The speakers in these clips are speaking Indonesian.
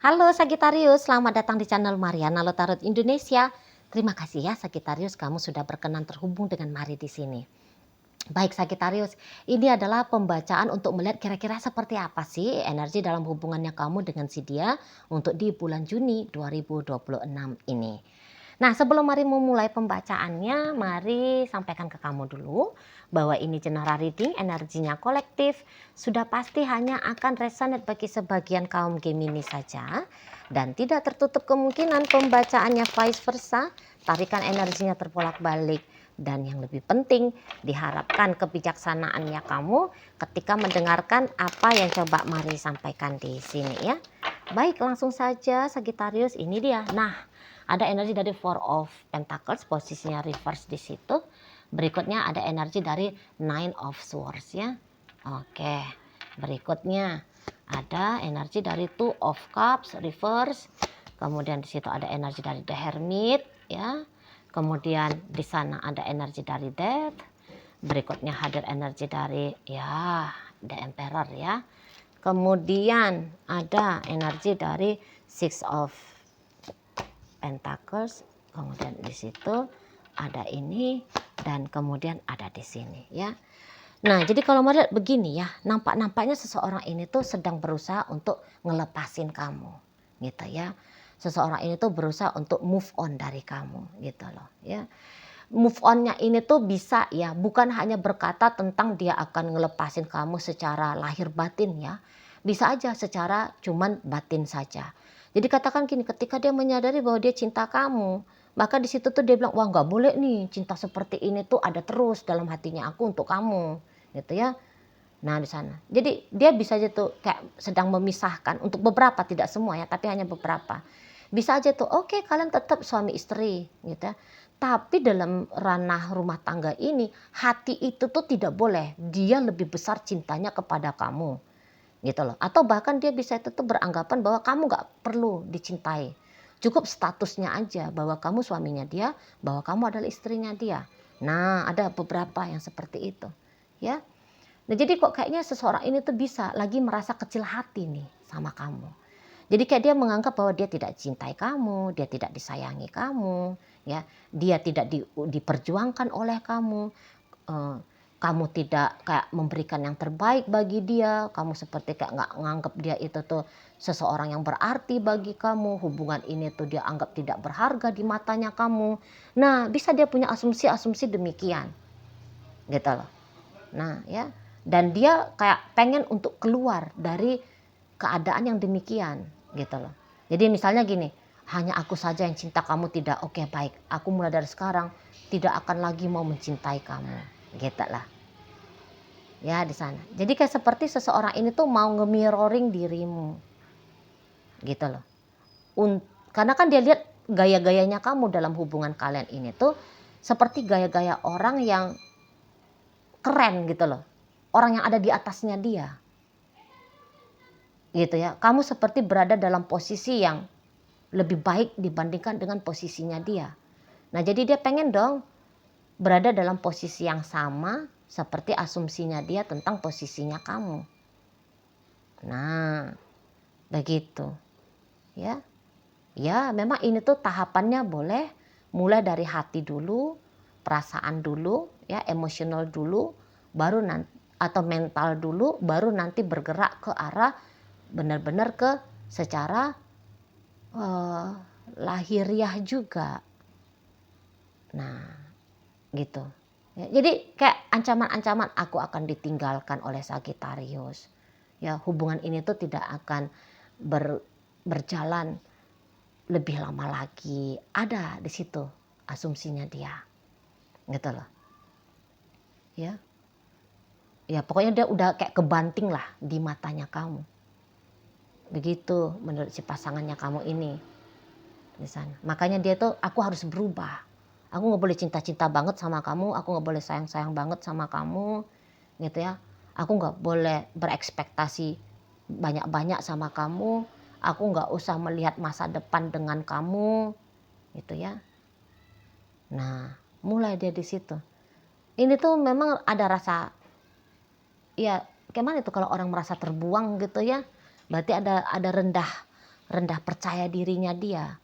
Halo Sagitarius, selamat datang di channel Mariana Lotarot Indonesia. Terima kasih ya Sagitarius, kamu sudah berkenan terhubung dengan Mari di sini. Baik Sagitarius, ini adalah pembacaan untuk melihat kira-kira seperti apa sih energi dalam hubungannya kamu dengan si dia untuk di bulan Juni 2026 ini. Nah, sebelum mari memulai pembacaannya, mari sampaikan ke kamu dulu bahwa ini general reading, energinya kolektif, sudah pasti hanya akan resonate bagi sebagian kaum Gemini saja dan tidak tertutup kemungkinan pembacaannya vice versa, tarikan energinya terbolak-balik. Dan yang lebih penting, diharapkan kebijaksanaannya kamu ketika mendengarkan apa yang coba Mari sampaikan di sini ya. Baik, langsung saja Sagittarius, ini dia. Nah, ada energi dari Four of Pentacles, posisinya reverse di situ. Berikutnya ada energi dari Nine of Swords ya. Oke, berikutnya ada energi dari Two of Cups reverse. Kemudian di situ ada energi dari The Hermit ya. Kemudian di sana ada energi dari Death. Berikutnya hadir energi dari ya The Emperor ya. Kemudian ada energi dari Six of Pentacles. Kemudian di situ ada ini dan kemudian ada di sini ya. Nah, jadi kalau mau lihat begini ya, nampak-nampaknya seseorang ini tuh sedang berusaha untuk ngelepasin kamu, gitu ya. Seseorang ini tuh berusaha untuk move on dari kamu, gitu loh ya. Move onnya ini tuh bisa ya, bukan hanya berkata tentang dia akan ngelepasin kamu secara lahir batin ya. Bisa aja secara cuman batin saja. Jadi katakan gini, ketika dia menyadari bahwa dia cinta kamu, maka di situ tuh dia bilang, wah nggak boleh nih cinta seperti ini tuh ada terus dalam hatinya aku untuk kamu, gitu ya. Nah di sana, jadi dia bisa aja tuh kayak sedang memisahkan untuk beberapa, tidak semua ya, tapi hanya beberapa. Bisa aja tuh, oke kalian tetap suami istri, gitu ya. Tapi dalam ranah rumah tangga ini, hati itu tuh tidak boleh. Dia lebih besar cintanya kepada kamu, gitu loh. Atau bahkan dia bisa itu tuh beranggapan bahwa kamu nggak perlu dicintai. Cukup statusnya aja bahwa kamu suaminya dia, bahwa kamu adalah istrinya dia. Nah, ada beberapa yang seperti itu, ya. Nah, jadi kok kayaknya seseorang ini tuh bisa lagi merasa kecil hati nih sama kamu. Jadi kayak dia menganggap bahwa dia tidak cintai kamu, dia tidak disayangi kamu, ya, dia tidak diperjuangkan oleh kamu. eh, Kamu tidak kayak memberikan yang terbaik bagi dia, kamu seperti kayak nggak nganggap dia itu tuh seseorang yang berarti bagi kamu, hubungan ini tuh dia anggap tidak berharga di matanya kamu. Nah, bisa dia punya asumsi-asumsi demikian, gitu loh. Nah, ya, dan dia kayak pengen untuk keluar dari keadaan yang demikian, gitu loh. Jadi misalnya gini, hanya aku saja yang cinta kamu tidak, oke baik, aku mulai dari sekarang tidak akan lagi mau mencintai kamu, gitu lah. Ya di sana. Jadi kayak seperti seseorang ini tuh mau nge-mirroring dirimu, gitu loh. Karena kan dia lihat gaya-gayanya kamu dalam hubungan kalian ini tuh seperti gaya-gaya orang yang keren gitu loh. Orang yang ada di atasnya dia. Gitu ya. Kamu seperti berada dalam posisi yang lebih baik dibandingkan dengan posisinya dia. Nah, jadi dia pengen dong berada dalam posisi yang sama seperti asumsinya dia tentang posisinya kamu. Nah, begitu. Ya. Ya, memang ini tuh tahapannya boleh mulai dari hati dulu, perasaan dulu, ya, emosional dulu, baru nanti atau mental dulu, baru nanti bergerak ke arah benar-benar ke secara uh, lahiriah juga. Nah, gitu. Ya, jadi kayak ancaman-ancaman aku akan ditinggalkan oleh Sagittarius. Ya, hubungan ini tuh tidak akan berjalan lebih lama lagi. Ada di situ asumsinya dia. Gitu loh. Ya. Ya, pokoknya dia udah kayak kebanting lah di matanya kamu. Begitu menurut si pasangannya kamu ini di sana. Makanya dia tuh, aku harus berubah. Aku nggak boleh cinta-cinta banget sama kamu, aku nggak boleh sayang-sayang banget sama kamu, gitu ya. Aku nggak boleh berekspektasi banyak-banyak sama kamu. Aku nggak usah melihat masa depan dengan kamu, gitu ya. Nah, mulai dia di situ. Ini tuh memang ada rasa, ya gimana itu kalau orang merasa terbuang gitu ya. Berarti ada rendah rendah percaya dirinya dia,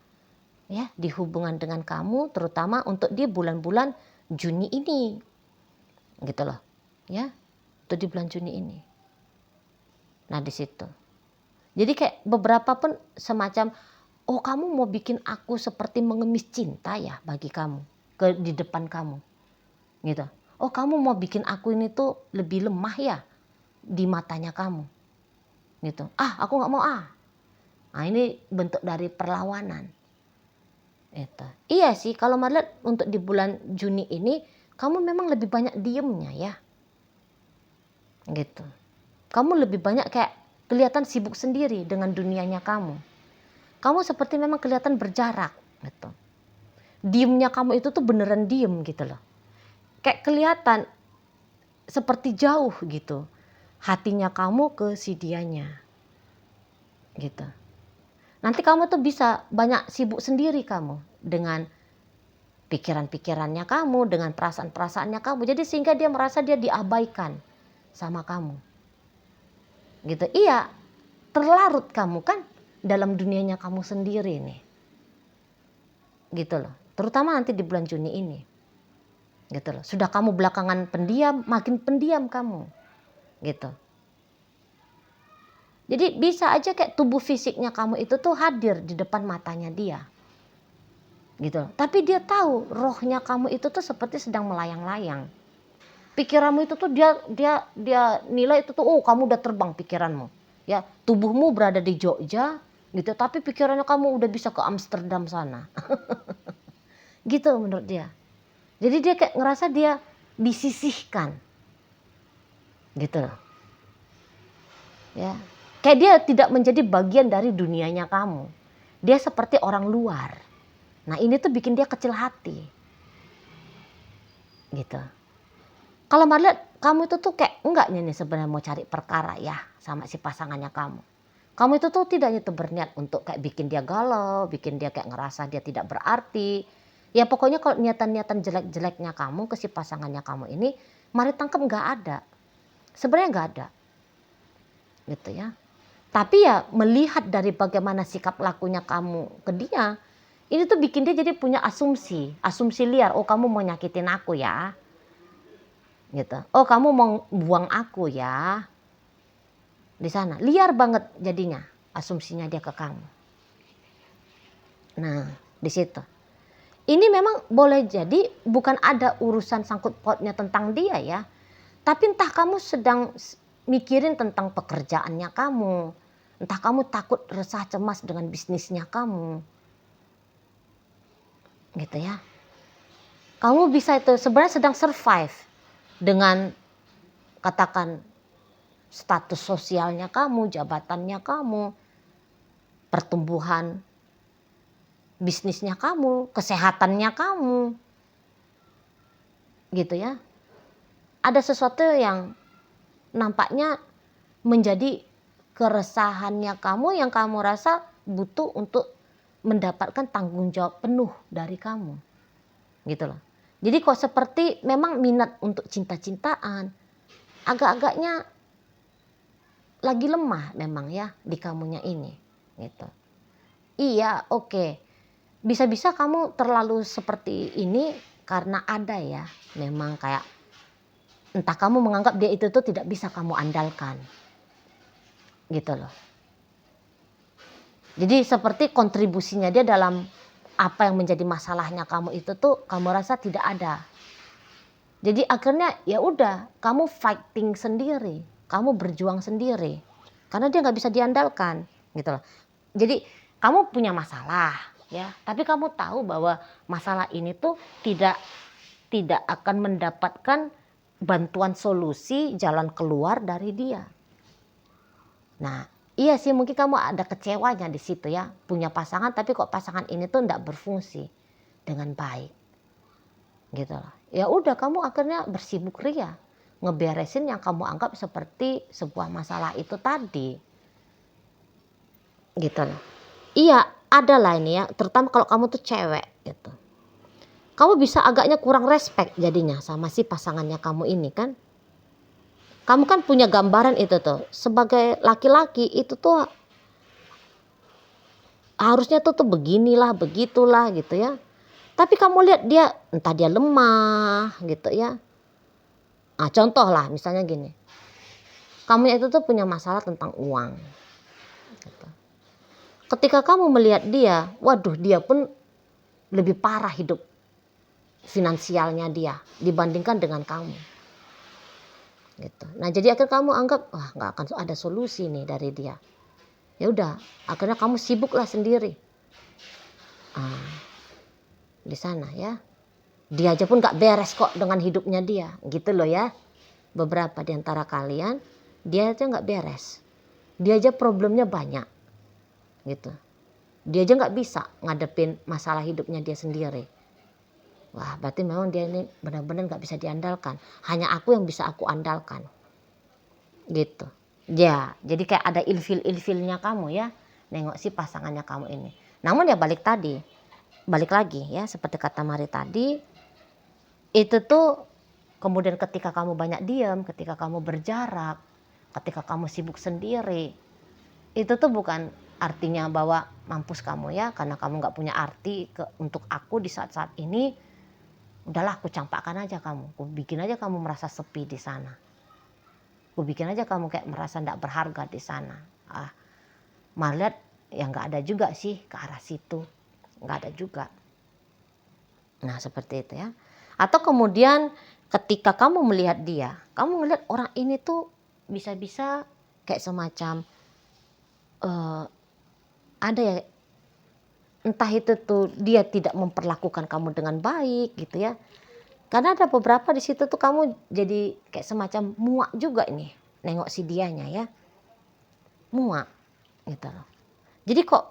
ya, di hubungan dengan kamu, terutama untuk di bulan-bulan Juni ini, gitu loh, ya, untuk di bulan Juni ini. Nah di situ, jadi kayak beberapa pun semacam, oh kamu mau bikin aku seperti mengemis cinta ya bagi kamu, di depan kamu, gitu. Oh kamu mau bikin aku ini tuh lebih lemah ya di matanya kamu, gitu. Aku nggak mau ah. Nah ini bentuk dari perlawanan. Itu. Iya sih kalau Marlet untuk di bulan Juni ini kamu memang lebih banyak diemnya ya, gitu. Kamu lebih banyak kayak kelihatan sibuk sendiri dengan dunianya kamu. Kamu seperti memang kelihatan berjarak, gitu. Diemnya kamu itu tuh beneran diem gitu loh. Kayak kelihatan seperti jauh gitu hatinya kamu ke si dianya, gitu. Nanti kamu tuh bisa banyak sibuk sendiri kamu dengan pikiran-pikirannya kamu, dengan perasaan-perasaannya kamu. Jadi sehingga dia merasa dia diabaikan sama kamu, gitu. Iya, terlarut kamu kan dalam dunianya kamu sendiri nih, gitu loh. Terutama nanti di bulan Juni ini, gitu loh. Sudah kamu belakangan pendiam, makin pendiam kamu, gitu. Jadi bisa aja kayak tubuh fisiknya kamu itu tuh hadir di depan matanya dia, gitu. Tapi dia tahu rohnya kamu itu tuh seperti sedang melayang-layang. Pikiranmu itu tuh dia nilai itu tuh, oh kamu udah terbang pikiranmu, ya. Tubuhmu berada di Jogja, gitu. Tapi pikirannya kamu udah bisa ke Amsterdam sana, gitu menurut dia. Jadi dia kayak ngerasa dia disisihkan, gitu loh, ya. Kayak dia tidak menjadi bagian dari dunianya kamu. Dia seperti orang luar. Nah ini tuh bikin dia kecil hati, gitu. Kalau Marlet, kamu itu tuh kayak enggak nih sebenarnya mau cari perkara ya sama si pasangannya kamu. Kamu itu tuh tidak itu berniat untuk kayak bikin dia galau, bikin dia kayak ngerasa dia tidak berarti. Ya pokoknya kalau niatan-niatan jelek-jeleknya kamu ke si pasangannya kamu ini, mari tangkap nggak ada. Sebenarnya nggak ada, gitu ya. Tapi ya melihat dari bagaimana sikap lakunya kamu ke dia, ini tuh bikin dia jadi punya asumsi liar. Oh kamu mau nyakitin aku ya, gitu. Oh kamu mau buang aku ya, di sana. Liar banget jadinya asumsinya dia ke kamu. Nah di situ. Ini memang boleh jadi bukan ada urusan sangkut pautnya tentang dia ya, tapi entah kamu sedang mikirin tentang pekerjaannya kamu, entah kamu takut resah cemas dengan bisnisnya kamu, gitu ya. Kamu bisa itu sebenarnya sedang survive dengan katakan status sosialnya kamu, jabatannya kamu, pertumbuhan bisnisnya kamu, kesehatannya kamu, gitu ya. Ada sesuatu yang nampaknya menjadi keresahannya kamu yang kamu rasa butuh untuk mendapatkan tanggung jawab penuh dari kamu, gitu loh. Jadi kok seperti memang minat untuk cinta-cintaan agak-agaknya lagi lemah memang ya di kamunya ini, gitu. Iya, oke. Bisa-bisa kamu terlalu seperti ini karena ada ya memang kayak entah kamu menganggap dia itu tuh tidak bisa kamu andalkan, gitu loh. Jadi seperti kontribusinya dia dalam apa yang menjadi masalahnya kamu itu tuh kamu rasa tidak ada. Jadi akhirnya ya udah kamu fighting sendiri, kamu berjuang sendiri karena dia nggak bisa diandalkan, gitu loh. Jadi kamu punya masalah ya, tapi kamu tahu bahwa masalah ini tuh tidak akan mendapatkan bantuan solusi jalan keluar dari dia. Nah, iya sih mungkin kamu ada kecewanya di situ ya, punya pasangan tapi kok pasangan ini tuh enggak berfungsi dengan baik, gitu loh. Ya udah kamu akhirnya bersibuk ria ngeberesin yang kamu anggap seperti sebuah masalah itu tadi, gitu loh. Iya ada lah ini ya, terutama kalau kamu tuh cewek gitu. Kamu bisa agaknya kurang respect jadinya sama si pasangannya kamu ini kan. Kamu kan punya gambaran itu tuh sebagai laki-laki itu tuh harusnya tuh beginilah, begitulah gitu ya. Tapi kamu lihat dia entah dia lemah gitu ya. Nah, contoh lah misalnya gini. Kamu itu tuh punya masalah tentang uang. Gitu. Ketika kamu melihat dia, waduh dia pun lebih parah hidup finansialnya dia dibandingkan dengan kamu. Gitu. Nah jadi akhirnya kamu anggap wah nggak akan ada solusi nih dari dia. Ya udah, akhirnya kamu sibuklah sendiri. Di sana ya. Dia aja pun nggak beres kok dengan hidupnya dia, gitu loh ya. Beberapa di antara kalian dia aja nggak beres. Dia aja problemnya banyak. Gitu. Dia aja nggak bisa ngadepin masalah hidupnya dia sendiri. Wah, berarti memang dia ini benar-benar nggak bisa diandalkan. Hanya aku yang bisa aku andalkan. Gitu. Ya, jadi kayak ada ilfil-ilfilnya kamu ya. Nengok si pasangannya kamu ini. Namun ya balik lagi ya seperti kata Mari tadi, itu tuh kemudian ketika kamu banyak diam, ketika kamu berjarak, ketika kamu sibuk sendiri, itu tuh bukan artinya bahwa mampus kamu ya karena kamu nggak punya arti untuk aku di saat-saat ini. Udahlah aku campakkan aja kamu, aku bikin aja kamu merasa sepi di sana, aku bikin aja kamu kayak merasa nggak berharga di sana. Malah lihat ya nggak ada juga sih ke arah situ, nggak ada juga. Nah seperti itu ya. Atau kemudian ketika kamu melihat dia, kamu melihat orang ini tuh bisa-bisa kayak semacam ada ya, entah itu tuh dia tidak memperlakukan kamu dengan baik gitu ya. Karena ada beberapa di situ tuh kamu jadi kayak semacam muak juga ini nengok si dianya ya. Muak gitu loh. Jadi kok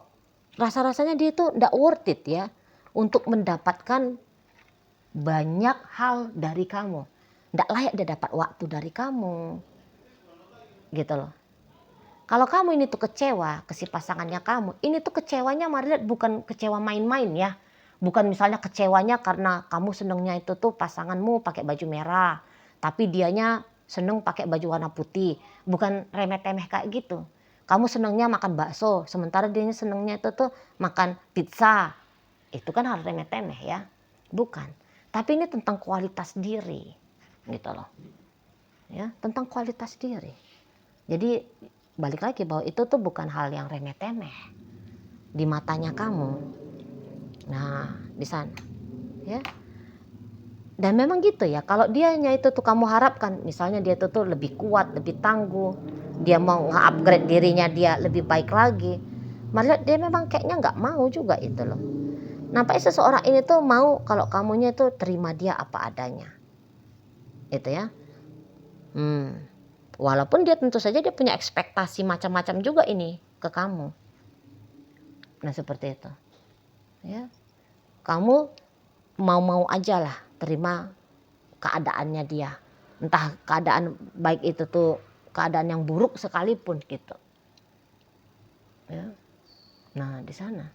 rasa-rasanya dia tuh nggak worth it ya untuk mendapatkan banyak hal dari kamu. Nggak layak dia dapat waktu dari kamu. Gitu loh. Kalau kamu ini tuh kecewa ke si pasangannya kamu, ini tuh kecewanya Mari lihat bukan kecewa main-main ya. Bukan misalnya kecewanya karena kamu senengnya itu tuh pasanganmu pakai baju merah, tapi dianya seneng pakai baju warna putih. Bukan remeh-temeh kayak gitu. Kamu senengnya makan bakso, sementara dianya senengnya itu tuh makan pizza. Itu kan hal remeh-temeh ya. Bukan. Tapi ini tentang kualitas diri. Gitu loh. Ya, tentang kualitas diri. Jadi balik lagi bahwa itu tuh bukan hal yang remeh-temeh di matanya kamu. Nah, di sana ya. Dan memang gitu ya, kalau dianya itu tuh kamu harapkan misalnya dia tuh lebih kuat, lebih tangguh, dia mau nge-upgrade dirinya dia lebih baik lagi, malah dia memang kayaknya nggak mau juga itu loh. Nampaknya seseorang ini tuh mau kalau kamunya itu terima dia apa adanya. Itu ya. Walaupun dia tentu saja dia punya ekspektasi macam-macam juga ini ke kamu. Nah seperti itu. Ya. Kamu mau-mau aja lah terima keadaannya dia. Entah keadaan baik itu tuh keadaan yang buruk sekalipun gitu. Ya. Nah di sana.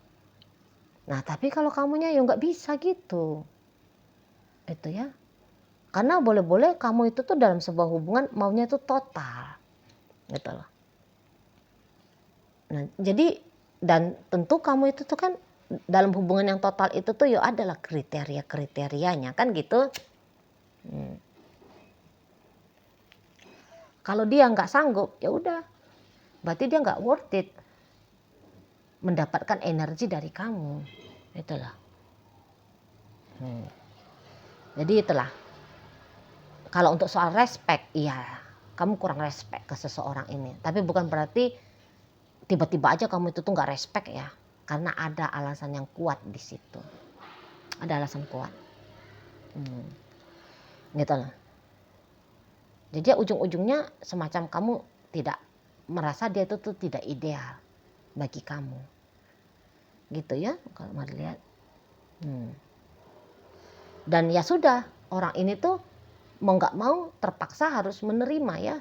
Nah tapi kalau kamunya ya nggak bisa gitu. Itu ya. Karena boleh-boleh kamu itu tuh dalam sebuah hubungan maunya itu total. Gitu loh. Nah, jadi dan tentu kamu itu tuh kan dalam hubungan yang total itu tuh ya adalah kriteria-kriterianya kan gitu. Kalau dia nggak sanggup ya udah, berarti dia nggak worth it mendapatkan energi dari kamu. Itulah. Jadi itulah. Kalau untuk soal respect, iya kamu kurang respect ke seseorang ini. Tapi bukan berarti tiba-tiba aja kamu itu tuh nggak respect ya. Karena ada alasan yang kuat di situ. Ada alasan kuat. Gitu loh. Jadi ujung-ujungnya semacam kamu tidak merasa dia itu tuh tidak ideal bagi kamu. Gitu ya kalau Mari lihat. Dan ya sudah, orang ini tuh mau nggak mau terpaksa harus menerima ya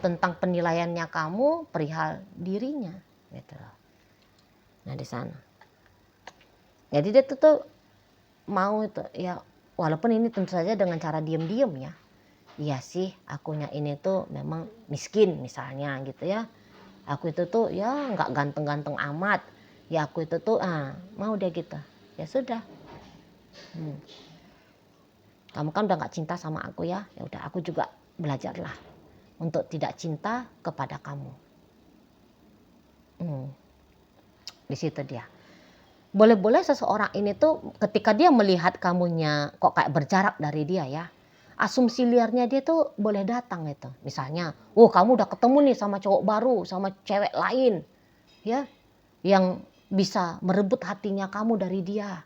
tentang penilaiannya kamu perihal dirinya gitu loh. Nah di sana. Jadi dia tuh mau itu ya walaupun ini tentu saja dengan cara diam-diam ya. Iya sih akunya ini tuh memang miskin misalnya gitu ya. Aku itu tuh ya nggak ganteng-ganteng amat. ya aku itu tuh mau dia gitu. Ya sudah. Kamu kan udah nggak cinta sama aku ya. Ya udah, aku juga belajarlah untuk tidak cinta kepada kamu. Di situ dia. Boleh-boleh seseorang ini tuh ketika dia melihat kamunya kok kayak berjarak dari dia ya, asumsi liarnya dia tuh boleh datang itu. Misalnya, kamu udah ketemu nih sama cowok baru, sama cewek lain, ya, yang bisa merebut hatinya kamu dari dia,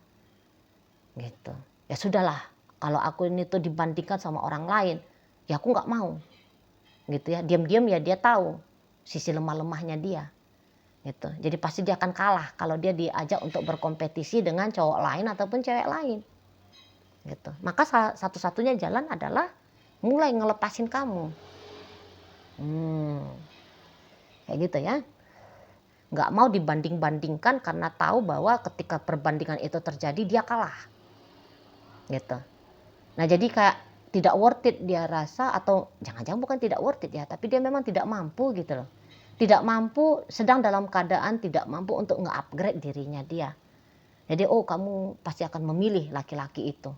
gitu. Ya sudahlah, kalau aku ini tuh dibandingkan sama orang lain, ya aku nggak mau, gitu ya. Diam-diam ya dia tahu sisi lemah-lemahnya dia. Gitu. Jadi pasti dia akan kalah kalau dia diajak untuk berkompetisi dengan cowok lain ataupun cewek lain. Gitu. Maka satu-satunya jalan adalah mulai ngelepasin kamu. Kayak gitu ya. Nggak mau dibanding-bandingkan karena tahu bahwa ketika perbandingan itu terjadi dia kalah. Gitu. Nah jadi kayak tidak worth it dia rasa, atau jangan-jangan bukan tidak worth it ya, tapi dia memang tidak mampu gitu loh. Tidak mampu, sedang dalam keadaan tidak mampu untuk nge-upgrade dirinya dia. Jadi kamu pasti akan memilih laki-laki itu.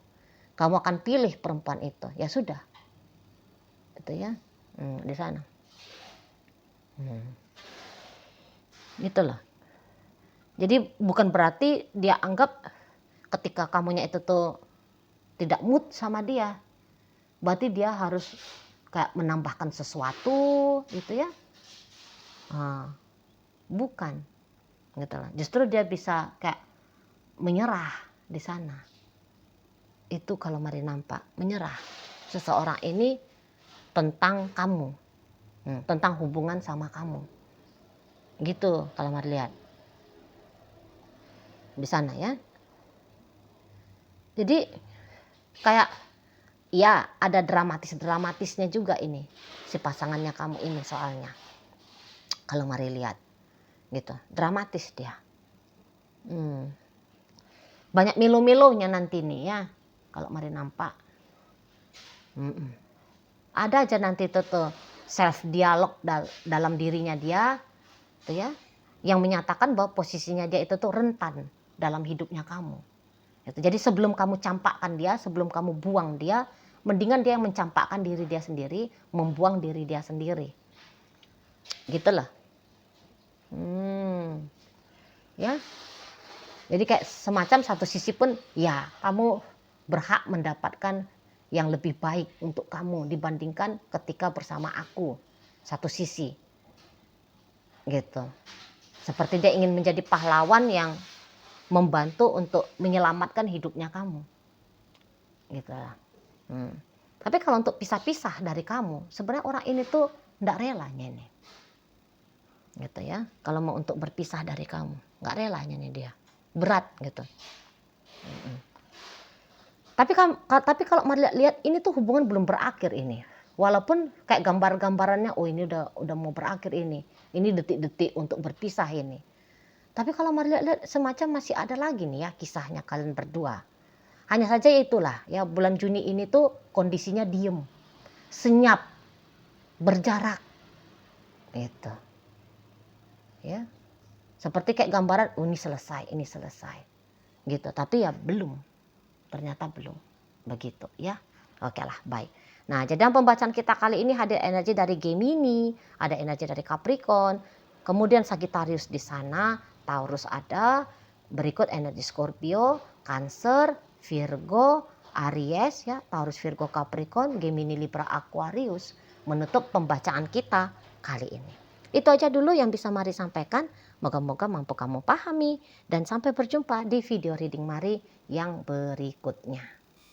Kamu akan pilih perempuan itu. Ya sudah. Gitu ya. Di sana. Gitu loh. Jadi bukan berarti dia anggap ketika kamunya itu tuh tidak mood sama dia, berarti dia harus kayak menambahkan sesuatu gitu ya. Bukan. Gitu loh. Justru dia bisa kayak menyerah di sana. Itu kalau mari nampak, menyerah seseorang ini tentang kamu, tentang hubungan sama kamu, gitu kalau mari lihat di sana ya. Jadi kayak ya ada dramatisnya juga ini si pasangannya kamu ini soalnya. Kalau mari lihat gitu, dramatis dia. Banyak milu-milunya nanti nih ya kalau mari nampak. Ada aja nanti tuh self dialog dalam dirinya dia tuh ya, yang menyatakan bahwa posisinya dia itu tuh rentan dalam hidupnya kamu. Gitu. Jadi sebelum kamu campakkan dia, sebelum kamu buang dia, mendingan dia yang mencampakkan diri dia sendiri, membuang diri dia sendiri. Gitu loh. Ya. Jadi kayak semacam satu sisi pun ya kamu berhak mendapatkan yang lebih baik untuk kamu dibandingkan ketika bersama aku. Satu sisi. Gitu. Seperti dia ingin menjadi pahlawan yang membantu untuk menyelamatkan hidupnya kamu. Gitu lah. Tapi kalau untuk pisah-pisah dari kamu, sebenarnya orang ini tuh enggak relanya nih. Gitu ya. Kalau mau untuk berpisah dari kamu, enggak relanya nih dia. Berat gitu. Tapi kalau mari lihat ini tuh hubungan belum berakhir ini. Walaupun kayak gambar-gambarannya ini udah mau berakhir ini. Ini detik-detik untuk berpisah ini. Tapi kalau mari lihat semacam masih ada lagi nih ya kisahnya kalian berdua. Hanya saja itulah ya, bulan Juni ini tuh kondisinya diem, senyap, berjarak. Gitu. Ya. Seperti kayak gambaran ini selesai. Gitu. Tapi ya belum. Ternyata belum. Begitu ya. Oke lah, baik. Nah, jadi dalam pembacaan kita kali ini hadir energi dari Gemini, ada energi dari Capricorn, kemudian Sagittarius di sana, Taurus ada, berikut energi Scorpio, Cancer, Virgo, Aries ya, Taurus, Virgo, Capricorn, Gemini, Libra, Aquarius menutup pembacaan kita kali ini. Itu aja dulu yang bisa Mari sampaikan. Moga-moga mampu kamu pahami dan sampai berjumpa di video reading Mari yang berikutnya.